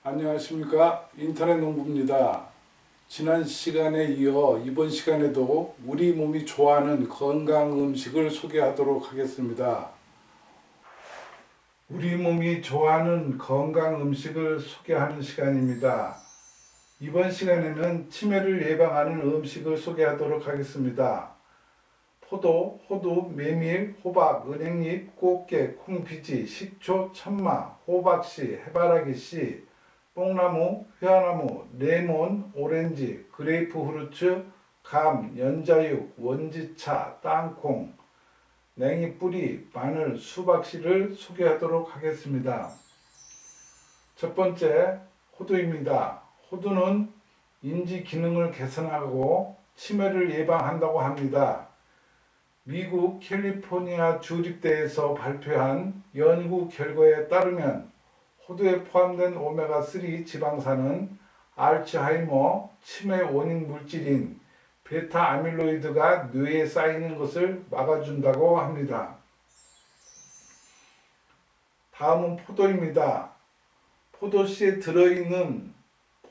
안녕하십니까, 인터넷 농부입니다. 지난 시간에 이어 이번 시간에도 우리 몸이 좋아하는 건강 음식을 소개하도록 하겠습니다. 우리 몸이 좋아하는 건강 음식을 소개하는 시간입니다. 이번 시간에는 치매를 예방하는 음식을 소개하도록 하겠습니다. 포도, 호두, 메밀, 호박, 은행잎, 꽃게, 콩비지, 식초, 천마, 호박씨, 해바라기씨, 뽕나무, 회화나무, 레몬, 오렌지, 그레이프 후르츠, 감, 연자육, 원지차, 땅콩, 냉이뿌리, 마늘, 수박씨를 소개하도록 하겠습니다. 첫 번째, 호두입니다. 호두는 인지 기능을 개선하고 치매를 예방한다고 합니다. 미국 캘리포니아 주립대에서 발표한 연구 결과에 따르면 호두에 포함된 오메가3 지방산은 알츠하이머, 치매 원인 물질인 베타 아밀로이드가 뇌에 쌓이는 것을 막아준다고 합니다. 다음은 포도입니다. 포도씨에 들어있는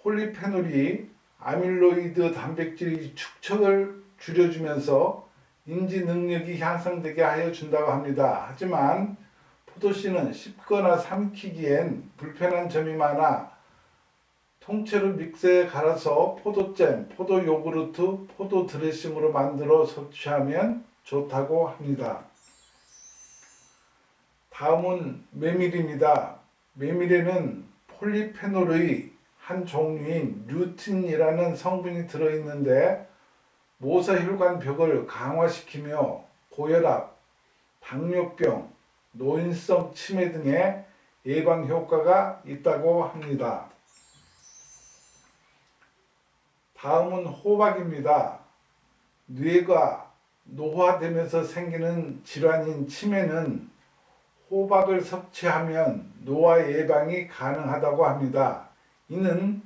폴리페놀이 아밀로이드 단백질 축적을 줄여주면서 인지 능력이 향상되게 하여 준다고 합니다. 하지만 포도씨는 씹거나 삼키기엔 불편한 점이 많아 통째로 믹서에 갈아서 포도잼, 포도 요구르트, 포도 드레싱으로 만들어 섭취하면 좋다고 합니다. 다음은 메밀입니다. 메밀에는 폴리페놀의 한 종류인 류틴이라는 성분이 들어있는데 모사혈관벽을 강화시키며 고혈압, 당뇨병, 노인성 치매 등의 예방 효과가 있다고 합니다. 다음은 호박입니다. 뇌가 노화되면서 생기는 질환인 치매는 호박을 섭취하면 노화 예방이 가능하다고 합니다. 이는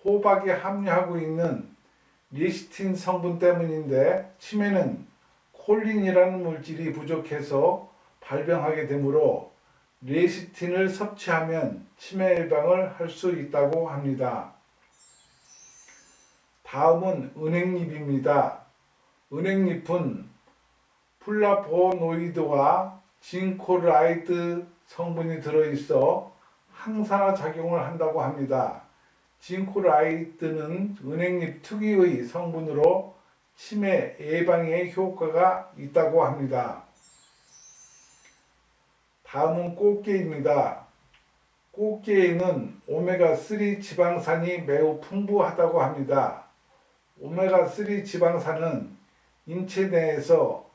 호박에 함유하고 있는 리시틴 성분 때문인데 치매는 콜린이라는 물질이 부족해서 발병하게 되므로 레시틴을 섭취하면 치매 예방을 할 수 있다고 합니다. 다음은 은행잎입니다. 은행잎은 플라보노이드와 징코라이드 성분이 들어있어 항산화 작용을 한다고 합니다. 징코라이드는 은행잎 특유의 성분으로 치매 예방에 효과가 있다고 합니다. 다음은 꽃게입니다. 꽃게에는 오메가3 지방산이 매우 풍부하다고 합니다. 오메가3 지방산은 인체 내에서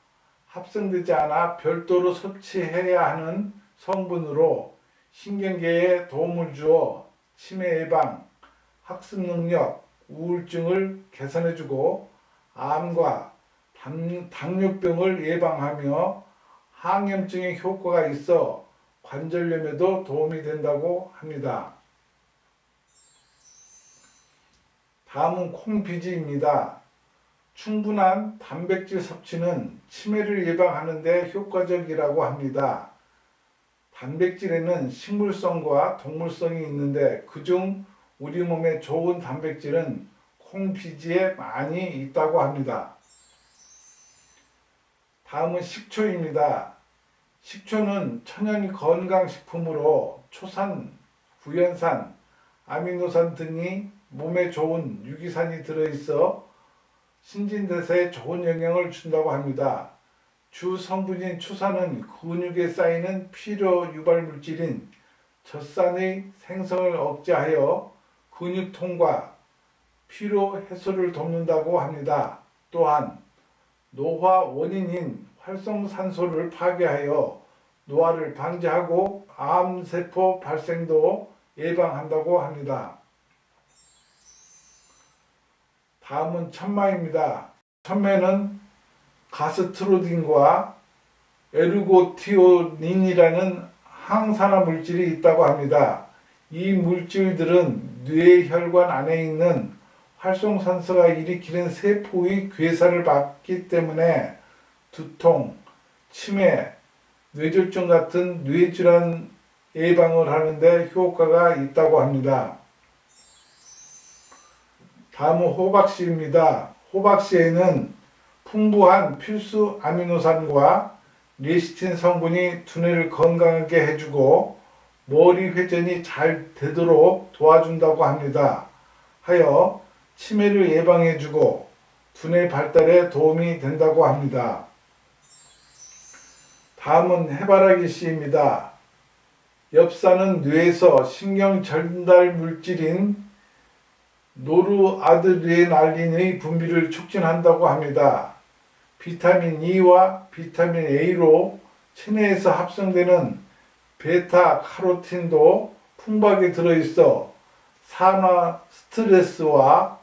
합성되지 않아 별도로 섭취해야 하는 성분으로 신경계에 도움을 주어 치매 예방, 학습 능력, 우울증을 개선해주고 암과 당뇨병을 예방하며 항염증에 효과가 있어 관절염에도 도움이 된다고 합니다. 다음은 콩비지입니다. 충분한 단백질 섭취는 치매를 예방하는 데 효과적이라고 합니다. 단백질에는 식물성과 동물성이 있는데 그중 우리 몸에 좋은 단백질은 콩비지에 많이 있다고 합니다. 다음은 식초입니다. 식초는 천연 건강식품으로 초산, 구연산, 아미노산 등이 몸에 좋은 유기산이 들어있어 신진대사에 좋은 영향을 준다고 합니다. 주 성분인 추산은 근육에 쌓이는 필요 유발 물질인 젖산의 생성을 억제하여 근육통과 피로 해소를 돕는다고 합니다. 또한 노화 원인인 활성산소를 파괴하여 노화를 방지하고 암세포 발생도 예방한다고 합니다. 다음은 천마입니다. 천매는 가스트로딘과 에르고티오닌이라는 항산화 물질이 있다고 합니다. 이 물질들은 뇌 혈관 안에 있는 활성산소가 일으키는 세포의 괴사를 막기 때문에 두통, 치매, 뇌졸중 같은 뇌질환 예방을 하는 데 효과가 있다고 합니다. 다음은 호박씨입니다. 호박씨에는 풍부한 필수 아미노산과 레시틴 성분이 두뇌를 건강하게 해주고 머리 회전이 잘 되도록 도와준다고 합니다. 하여 치매를 예방해주고 두뇌 발달에 도움이 된다고 합니다. 다음은 해바라기 씨입니다. 엽산은 뇌에서 신경 전달 물질인 노르아드레날린의 분비를 촉진한다고 합니다. 비타민 E와 비타민 A로 체내에서 합성되는 베타카로틴도 풍부하게 들어있어 산화 스트레스와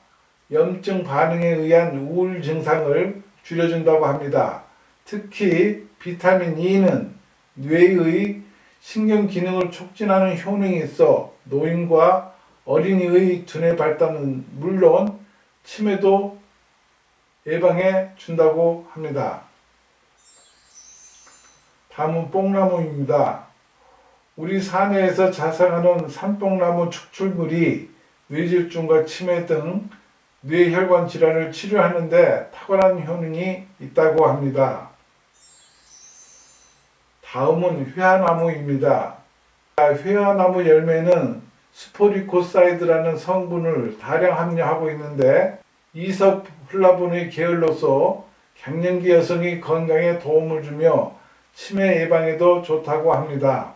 염증 반응에 의한 우울 증상을 줄여준다고 합니다. 특히 비타민 E는 뇌의 신경 기능을 촉진하는 효능이 있어 노인과 어린이의 두뇌 발달은 물론 치매도 예방해 준다고 합니다. 다음은 뽕나무입니다. 우리 산에서 자생하는 산뽕나무 축출물이 뇌질중과 치매 등 뇌혈관 질환을 치료하는 데 탁월한 효능이 있다고 합니다. 다음은 회화나무입니다. 회화나무 열매는 스포리코사이드라는 성분을 다량 함유하고 있는데 이석플라본의 계열로서 갱년기 여성의 건강에 도움을 주며 치매 예방에도 좋다고 합니다.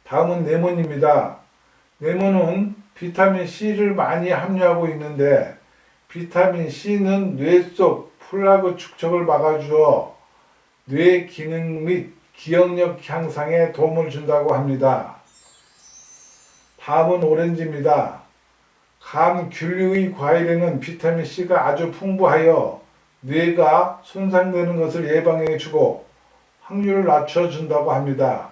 다음은 레몬입니다. 레몬은 비타민 C를 많이 함유하고 있는데 비타민 C는 뇌 속 플라그 축적을 막아주어 뇌 기능 및 기억력 향상에 도움을 준다고 합니다. 다음은 오렌지입니다. 감귤류의 과일에는 비타민 C가 아주 풍부하여 뇌가 손상되는 것을 예방해주고 확률을 낮춰준다고 합니다.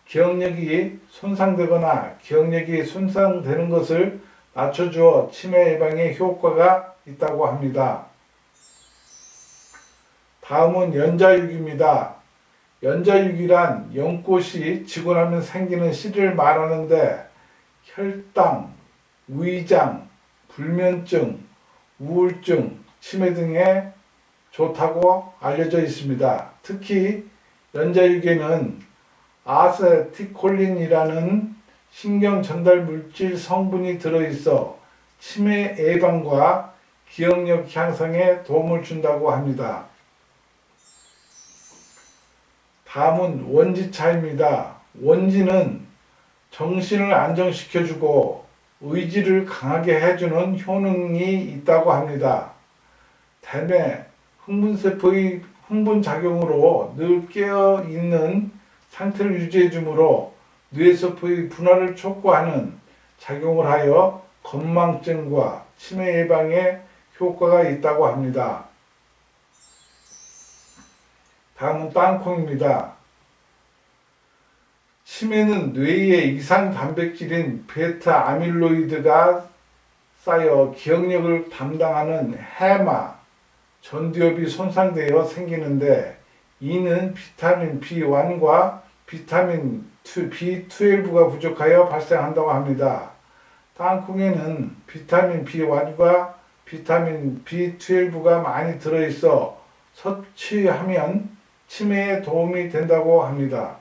기억력이 손상되거나 기억력이 손상되는 것을 낮춰주어 치매 예방에 효과가 있다고 합니다. 다음은 연자육입니다. 연자육이란 연꽃이 지고 나면 생기는 씨를 말하는데 혈당, 위장, 불면증, 우울증, 치매 등에 좋다고 알려져 있습니다. 특히 연자육에는 아세틸콜린이라는 신경 전달 물질 성분이 들어있어 치매 예방과 기억력 향상에 도움을 준다고 합니다. 다음은 원지차입니다. 원지는 정신을 안정시켜주고 의지를 강하게 해주는 효능이 있다고 합니다. 대뇌 흥분세포의 흥분작용으로 늘 깨어있는 상태를 유지해주므로 뇌세포의 분화를 촉구하는 작용을 하여 건망증과 치매 예방에 효과가 있다고 합니다. 다음은 땅콩입니다. 치매는 뇌에 이상 단백질인 베타 아밀로이드가 쌓여 기억력을 담당하는 해마, 전두엽이 손상되어 생기는데 이는 비타민 B1과 비타민 B12가 부족하여 발생한다고 합니다. 땅콩에는 비타민 B1과 비타민 B12가 많이 들어있어 섭취하면 치매에 도움이 된다고 합니다.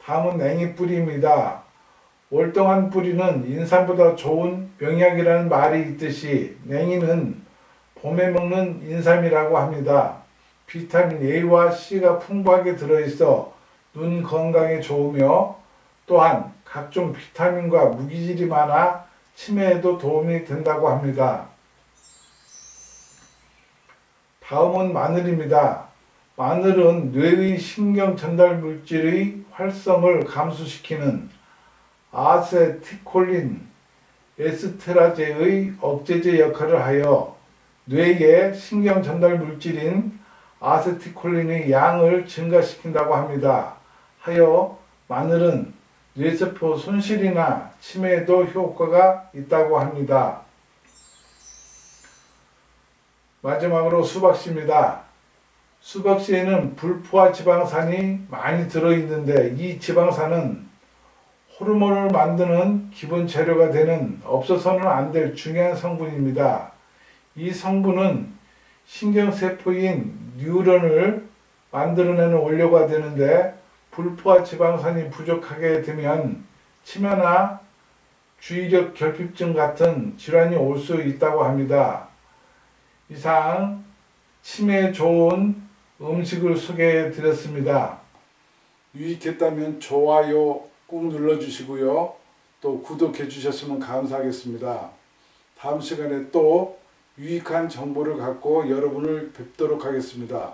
다음은 냉이뿌리입니다. 월동한 뿌리는 인삼보다 좋은 명약이라는 말이 있듯이 냉이는 봄에 먹는 인삼이라고 합니다. 비타민 A와 C가 풍부하게 들어있어 눈 건강에 좋으며 또한 각종 비타민과 무기질이 많아 치매에도 도움이 된다고 합니다. 다음은 마늘입니다. 마늘은 뇌의 신경 전달 물질의 활성을 감소시키는 아세틸콜린 에스테라제의 억제제 역할을 하여 뇌의 신경 전달 물질인 아세틸콜린의 양을 증가시킨다고 합니다. 하여 마늘은 뇌세포 손실이나 치매에도 효과가 있다고 합니다. 마지막으로 수박씨입니다. 수박씨에는 불포화 지방산이 많이 들어있는데 이 지방산은 호르몬을 만드는 기본 재료가 되는 없어서는 안 될 중요한 성분입니다. 이 성분은 신경세포인 뉴런을 만들어내는 원료가 되는데 불포화 지방산이 부족하게 되면 치매나 주의력 결핍증 같은 질환이 올 수 있다고 합니다. 이상 치매에 좋은 음식을 소개해 드렸습니다. 유익했다면 좋아요 꾹 눌러주시고요. 또 구독해 주셨으면 감사하겠습니다. 다음 시간에 또 유익한 정보를 갖고 여러분을 뵙도록 하겠습니다.